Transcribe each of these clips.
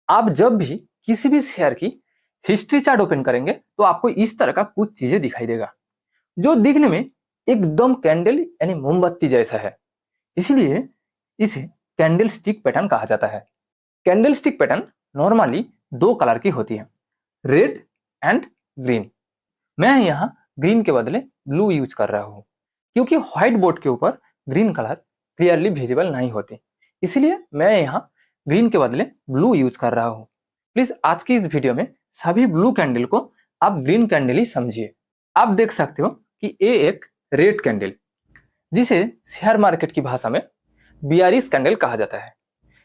आप जब भी किसी भी शेयर की हिस्ट्री चार्ट ओपन करेंगे तो आपको इस तरह का कुछ चीजें दिखाई देगा, जो दिखने में एकदम कैंडल यानी मोमबत्ती जैसा है। इसलिए इसे कैंडल स्टिक पैटर्न कहा जाता है। कैंडल स्टिक पैटर्न नॉर्मली दो कलर की होती है, रेड एंड ग्रीन। मैं यहाँ ग्रीन के बदले ब्लू यूज कर रहा हूँ, क्योंकि व्हाइट बोर्ड के ऊपर ग्रीन कलर क्लियरली विजिबल नहीं होती। इसलिए मैं यहाँ ग्रीन के बदले ब्लू यूज कर रहा हूँ। प्लीज आज की इस वीडियो में सभी ब्लू कैंडल को आप ग्रीन कैंडल ही समझिए। आप देख सकते हो कि ये एक रेड कैंडल, जिसे शेयर मार्केट की भाषा में बियरिश कैंडल कहा जाता है।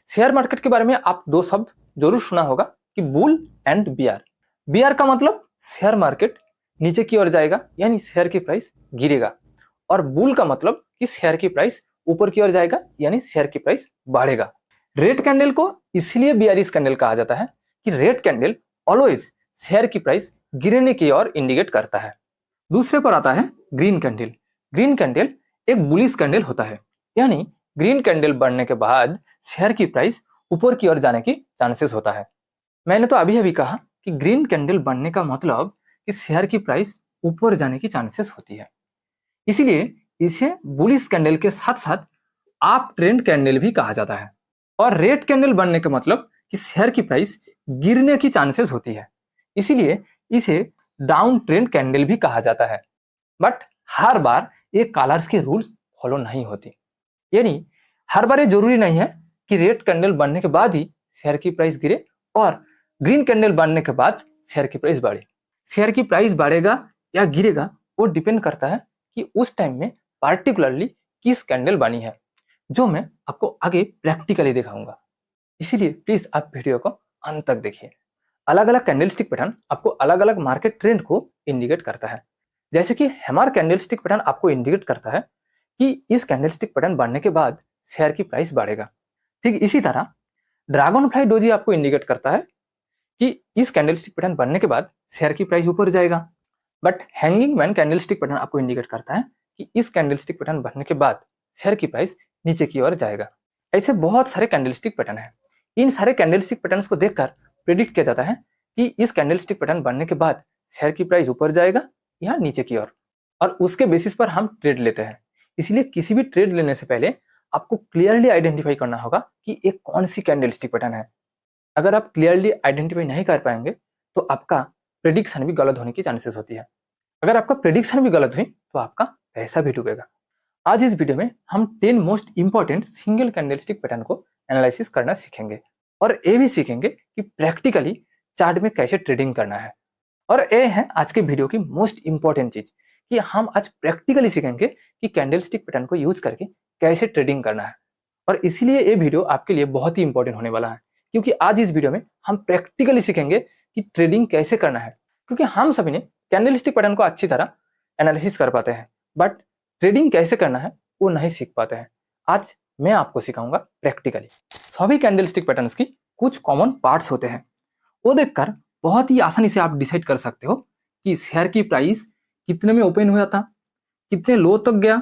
शेयर मार्केट के बारे में आप दो शब्द जरूर सुना होगा कि बुल एंड बियर। बियर का मतलब शेयर मार्केट नीचे की ओर जाएगा यानी शेयर की प्राइस गिरेगा, और बुल का मतलब कि शेयर की प्राइस ऊपर की ओर जाएगा यानी शेयर की प्राइस बढ़ेगा। रेड कैंडल को इसलिए बियरिश कैंडल कहा जाता है कि रेड कैंडल ऑलवेज शेयर की प्राइस गिरने की ओर इंडिकेट करता है। दूसरे पर आता है ग्रीन कैंडल। ग्रीन कैंडल एक बुलिश कैंडल होता है, यानी ग्रीन कैंडल बढ़ने के बाद शेयर की प्राइस ऊपर की ओर जाने की चांसेस होता है। मैंने तो अभी अभी कहा कि ग्रीन कैंडल बढ़ने का मतलब कि शेयर की प्राइस ऊपर जाने की चांसेस होती है। इसीलिए इसे बुलिश कैंडल के साथ साथ अप ट्रेंड कैंडल भी कहा जाता है। और रेड कैंडल बनने का मतलब कि शेयर की प्राइस गिरने की चांसेस होती है, इसीलिए इसे डाउन ट्रेंड कैंडल भी कहा जाता है। बट हर बार ये कलर्स के रूल्स फॉलो नहीं होती, यानी हर बार ये जरूरी नहीं है कि रेड कैंडल बनने के बाद ही शेयर की प्राइस गिरे और ग्रीन कैंडल बनने के बाद शेयर की प्राइस बढ़े। शेयर की प्राइस बढ़ेगा या गिरेगा वो डिपेंड करता है कि उस टाइम में पार्टिकुलरली किस कैंडल बनी है, जो मैं आपको आगे प्रैक्टिकली दिखाऊंगा। इसीलिए प्लीज आप वीडियो को अंत तक देखिए। अलग अलग कैंडलस्टिक पैटर्न आपको अलग अलग मार्केट ट्रेंड को इंडिकेट करता है। जैसे कि हैमर कैंडलस्टिक पैटर्न आपको इंडिकेट करता है कि इस कैंडलस्टिक पैटर्न बढ़ने के बाद शेयर की प्राइस बढ़ेगा। ठीक इसी तरह ड्रैगन फ्लाई डोजी आपको इंडिकेट करता है कि इस कैंडलस्टिक पैटर्न बनने के बाद शेयर की प्राइस ऊपर जाएगा। But hanging man candlestick pattern आपको इंडिकेट करता है कि इस कैंडलस्टिक पैटर्न बनने के बाद शेयर की प्राइस नीचे की ओर जाएगा। ऐसे बहुत सारे कैंडलस्टिक पैटर्न है। इन सारे कैंडलस्टिक पैटर्न्स को देखकर प्रेडिक्ट किया जाता है कि इस कैंडलस्टिक पैटर्न बनने के बाद शेयर की प्राइस ऊपर जाएगा या नीचे की ओर, और उसके बेसिस पर हम ट्रेड लेते हैं। इसलिए किसी भी ट्रेड लेने से पहले आपको क्लियरली आइडेंटिफाई करना होगा कि एक कौन सी कैंडलस्टिक पैटर्न है। अगर आप क्लियरली आइडेंटिफाई नहीं कर पाएंगे तो आपका प्रेडिक्शन भी गलत होने की चांसेस होती है। अगर आपका प्रेडिक्शन भी गलत हुई तो आपका पैसा भी डूबेगा। आज इस वीडियो में हम 10 most important single candlestick pattern को एनालिसिस करना सीखेंगे, और ये भी सीखेंगे कि प्रैक्टिकली चार्ट में कैसे ट्रेडिंग करना है। और ये है आज के वीडियो की मोस्ट इंपॉर्टेंट चीज कि हम आज प्रैक्टिकली सीखेंगे कि कैंडलस्टिक पैटर्न को यूज करके कैसे ट्रेडिंग करना है। और इसीलिए ये वीडियो आपके लिए बहुत ही इंपॉर्टेंट होने वाला है, क्योंकि आज इस वीडियो में हम प्रैक्टिकली सीखेंगे कि ट्रेडिंग कैसे करना है। क्योंकि हम सभी ने कैंडलस्टिक पैटर्न को अच्छी तरह एनालिसिस कर पाते हैं, बट ट्रेडिंग कैसे करना है वो नहीं सीख पाते हैं। आज मैं आपको सिखाऊंगा प्रैक्टिकली। सभी कैंडलस्टिक पैटर्न्स की कुछ कॉमन पार्ट्स होते हैं, वो देखकर बहुत ही आसानी से आप डिसाइड कर सकते हो कि शेयर की प्राइस कितने में ओपन हुआ था, कितने लो तक गया,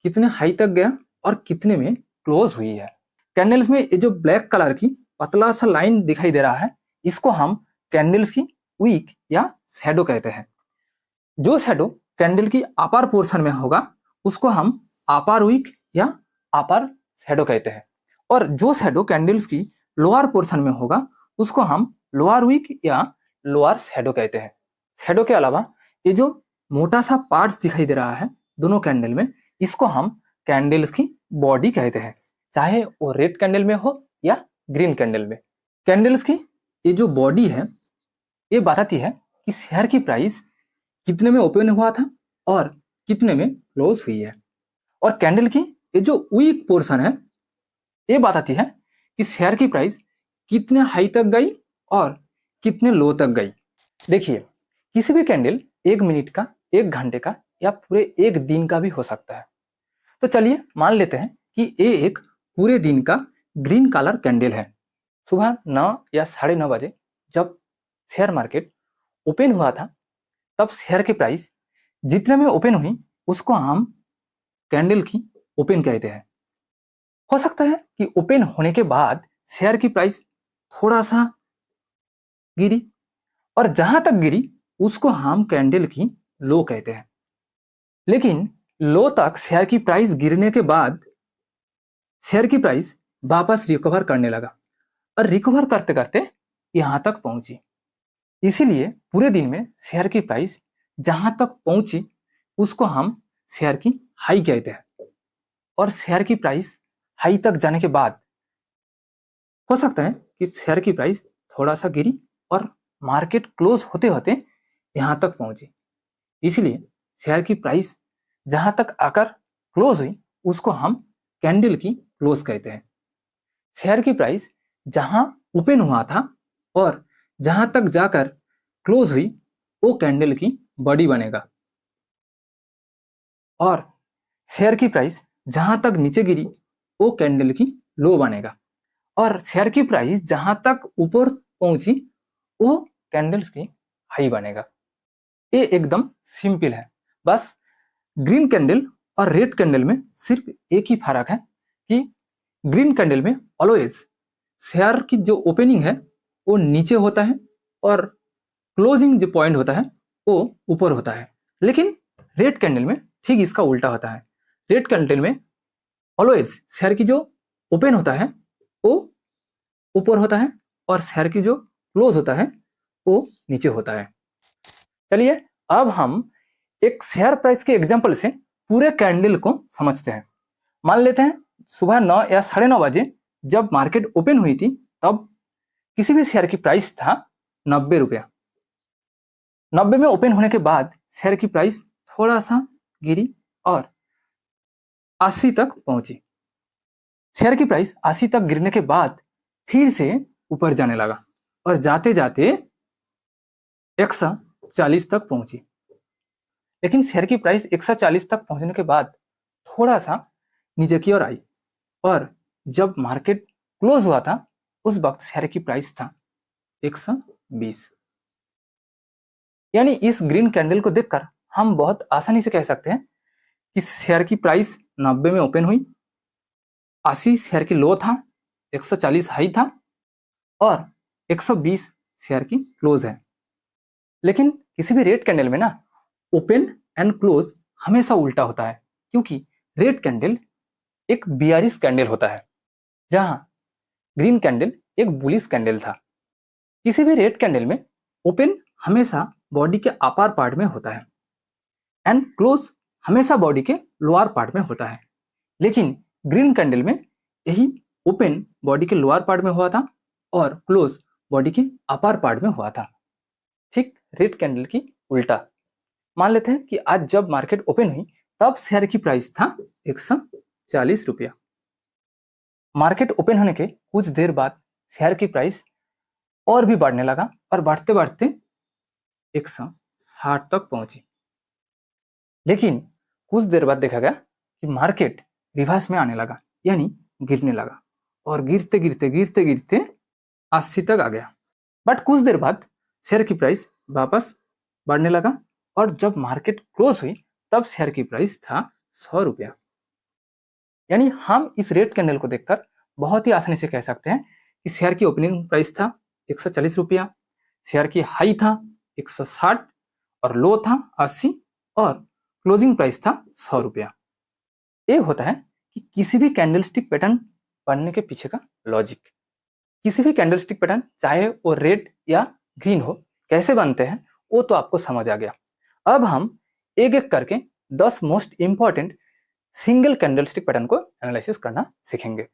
कितने हाई तक गया और कितने में क्लोज हुई है। कैंडल्स में ये जो ब्लैक कलर की पतला सा लाइन दिखाई दे रहा है, इसको हम कैंडल्स की विक या शैडो कहते हैं। जो शैडो कैंडल की अपर पोर्शन में होगा उसको हम अपर विक या अपर शैडो कहते हैं, और जो शैडो कैंडल्स की लोअर पोर्शन में होगा उसको हम लोअर विक या लोअर शैडो कहते हैं। शैडो के अलावा ये जो मोटा सा पार्ट्स दिखाई दे रहा है दोनों कैंडल में, इसको हम कैंडल्स की बॉडी कहते हैं, चाहे वो रेड कैंडल में हो या ग्रीन कैंडल में। कैंडल्स की ये जो बॉडी है ये बताती है कि शेयर की प्राइस कितने में ओपन हुआ था और कितने में क्लोज हुई है। और कैंडल की ये जो वीक पोर्शन है ये बताती है कि शेयर की प्राइस कितने हाई तक गई और कितने लो तक गई। देखिए, किसी भी कैंडल 1 मिनट का, 1 घंटे का या पूरे 1 दिन का भी हो सकता है। तो चलिए मान लेते हैं कि ये एक पूरे दिन का ग्रीन कलर कैंडल है। सुबह 9 या 9:30 बजे जब शेयर मार्केट ओपन हुआ था, तब शेयर की प्राइस जितने में ओपन हुई उसको हम कैंडल की ओपन कहते हैं। हो सकता है कि ओपन होने के बाद शेयर की प्राइस थोड़ा सा गिरी, और जहां तक गिरी उसको हम कैंडल की लो कहते हैं। लेकिन लो तक शेयर की प्राइस गिरने के बाद शेयर की प्राइस वापस रिकवर करने लगा, और रिकवर करते करते यहां तक पहुंची। इसीलिए पूरे दिन में शेयर की प्राइस जहां तक पहुंची उसको हम शेयर की हाई कहते हैं। और शेयर की प्राइस हाई तक जाने के बाद हो सकता है कि शेयर की प्राइस थोड़ा सा गिरी और मार्केट क्लोज होते होते यहां तक पहुंची। इसलिए शेयर की प्राइस जहां तक आकर क्लोज हुई उसको हम कैंडल की क्लोज कहते हैं। शेयर की प्राइस जहां ओपन हुआ था और जहां तक जाकर क्लोज हुई वो कैंडल की बॉडी बनेगा, और शेयर की प्राइस जहां तक नीचे गिरी वो कैंडल की लो बनेगा, और शेयर की प्राइस जहां तक ऊपर पहुंची वो कैंडल्स की हाई बनेगा। ये एकदम सिंपल है। बस ग्रीन कैंडल और रेड कैंडल में सिर्फ एक ही फर्क है कि ग्रीन कैंडल में ऑलवेज शेयर की जो ओपनिंग है वो नीचे होता है और क्लोजिंग जो पॉइंट होता है वो ऊपर होता है। लेकिन रेड कैंडल में ठीक इसका उल्टा होता है। रेड कैंडल में ऑलवेज शेयर की जो ओपन होता है वो ऊपर होता है और शेयर की जो क्लोज होता है वो नीचे होता है। चलिए अब हम एक शेयर प्राइस के एग्जांपल से पूरे कैंडल को समझते हैं। मान लेते हैं सुबह 9 या 9:30 बजे जब मार्केट ओपन हुई थी तब किसी भी शेयर की प्राइस था 90 रुपया। 90 में ओपन होने के बाद शेयर की प्राइस थोड़ा सा गिरी और 80 तक पहुंची। शेयर की प्राइस 80 तक गिरने के बाद फिर से ऊपर जाने लगा और जाते जाते 140 तक पहुंची। लेकिन शेयर की प्राइस 140 तक पहुंचने के बाद थोड़ा सा नीचे की ओर आई, और जब मार्केट क्लोज हुआ था उस वक्त शेयर की प्राइस था 120। यानी इस ग्रीन कैंडल को देखकर हम बहुत आसानी से कह सकते हैं कि शेयर की प्राइस 90 में ओपन हुई, 80 शेयर की लो था, 140 हाई था और 120 शेयर की क्लोज है। लेकिन किसी भी रेड कैंडल में ना ओपन एंड क्लोज हमेशा उल्टा होता है, क्योंकि रेड कैंडल एक बियरिश कैंडल होता है जहां ग्रीन कैंडल एक बुलिश कैंडल था। किसी भी रेड कैंडल में ओपन हमेशा बॉडी के अपर पार्ट में होता है एंड क्लोज हमेशा बॉडी के लोअर पार्ट में होता है। लेकिन ग्रीन कैंडल में यही ओपन बॉडी के लोअर पार्ट में हुआ था और क्लोज बॉडी के अपर पार्ट में हुआ था। ठीक रेड कैंडल की उल्टा। मान लेते हैं कि आज जब मार्केट ओपन हुई तब शेयर की प्राइस था 140 रुपया। मार्केट ओपन होने के कुछ देर बाद शेयर की प्राइस और भी बढ़ने लगा और बढ़ते बढ़ते 160 तक पहुंची। लेकिन कुछ देर बाद देखा गया कि मार्केट रिवर्स में आने लगा, यानी गिरने लगा, और गिरते गिरते गिरते गिरते 80 तक आ गया। बट कुछ देर बाद शेयर की प्राइस वापस बढ़ने लगा और जब मार्केट क्लोज हुई तब शेयर की प्राइस था 100 रुपया। यानी हम इस रेड कैंडल को देखकर बहुत ही आसानी से कह सकते हैं कि शेयर की ओपनिंग प्राइस था 140 रुपया, शेयर की हाई था 160 और लो था 80 और क्लोजिंग प्राइस था 100 रुपया। ये होता है कि किसी भी कैंडलस्टिक पैटर्न बनने के पीछे का लॉजिक। किसी भी कैंडलस्टिक पैटर्न चाहे वो रेड या ग्रीन हो कैसे बनते हैं वो तो आपको समझ आ गया। अब हम एक एक करके 10 most important single candlestick pattern को एनालिसिस करना सीखेंगे।